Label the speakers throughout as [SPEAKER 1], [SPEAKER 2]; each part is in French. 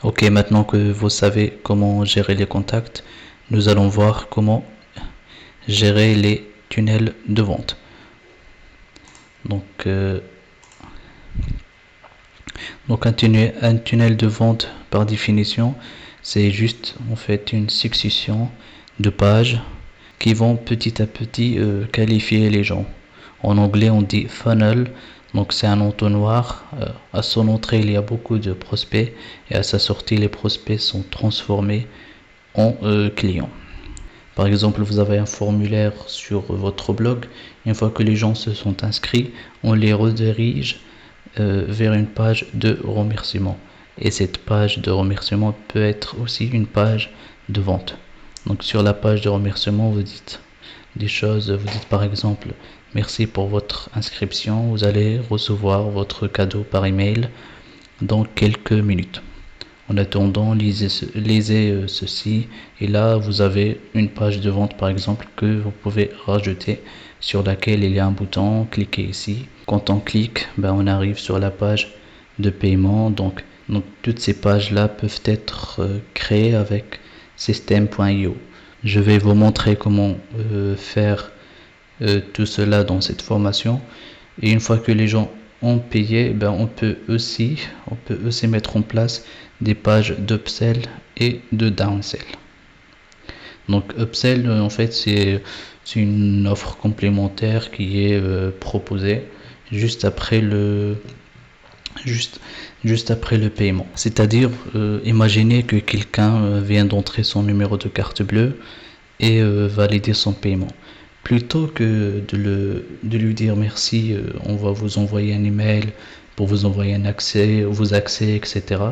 [SPEAKER 1] Ok, maintenant que vous savez comment gérer les contacts, nous allons voir comment gérer les tunnels de vente. Donc, un tunnel de vente par définition, c'est juste en fait une succession de pages qui vont petit à petit qualifier les gens. En anglais, on dit funnel. Donc c'est un entonnoir. À son entrée, il y a beaucoup de prospects et à sa sortie, les prospects sont transformés en clients. Par exemple, vous avez un formulaire sur votre blog. Une fois que les gens se sont inscrits, on les redirige vers une page de remerciement. Et cette page de remerciement peut être aussi une page de vente. Donc sur la page de remerciement, vous dites des choses, vous dites par exemple merci pour votre inscription, vous allez recevoir votre cadeau par email dans quelques minutes. En attendant, lisez ceci et là vous avez une page de vente par exemple que vous pouvez rajouter sur laquelle il y a un bouton, cliquez ici. Quand on clique, on arrive sur la page de paiement. Donc toutes ces pages là peuvent être créées avec System.io. Je vais vous montrer comment faire tout cela dans cette formation. Et une fois que les gens ont payé, on peut aussi mettre en place des pages d'upsell et de downsell. Donc upsell, en fait, c'est une offre complémentaire qui est proposée juste après le paiement. C'est-à-dire, imaginez que quelqu'un vient d'entrer son numéro de carte bleue et valider son paiement. Plutôt que de lui dire merci, on va vous envoyer un email pour vous envoyer un accès, vos accès, etc.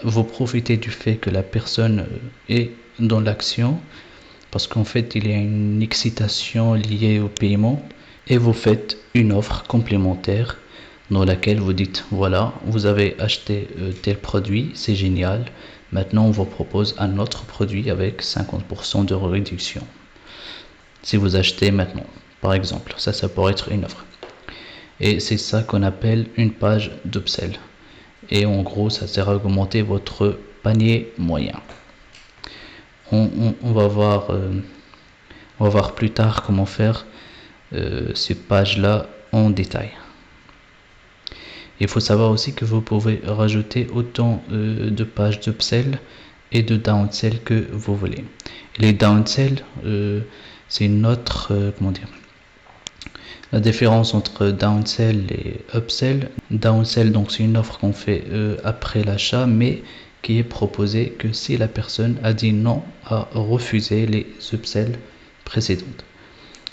[SPEAKER 1] Vous profitez du fait que la personne est dans l'action, parce qu'en fait il y a une excitation liée au paiement, et vous faites une offre complémentaire dans laquelle vous dites voilà, vous avez acheté tel produit, c'est génial, maintenant on vous propose un autre produit avec 50% de réduction si vous achetez maintenant, par exemple. Ça pourrait être une offre. Et c'est ça qu'on appelle une page d'upsell. Et en gros, ça sert à augmenter votre panier moyen. On va voir plus tard comment faire ces pages-là en détail. Il faut savoir aussi que vous pouvez rajouter autant de pages d'upsell et de downsell que vous voulez. Et les downsell, c'est une autre, la différence entre downsell et upsell. Downsell, donc c'est une offre qu'on fait après l'achat, mais qui est proposée que si la personne a dit non à refuser les upsells précédentes.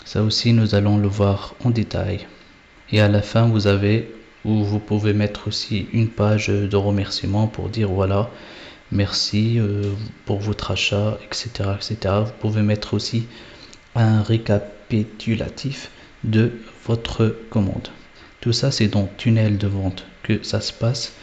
[SPEAKER 1] Ça aussi, nous allons le voir en détail. Et à la fin, vous pouvez mettre aussi une page de remerciement pour dire voilà, merci pour votre achat, etc., etc. Vous pouvez mettre aussi un récapitulatif de votre commande. Tout ça, c'est dans tunnel de vente que ça se passe.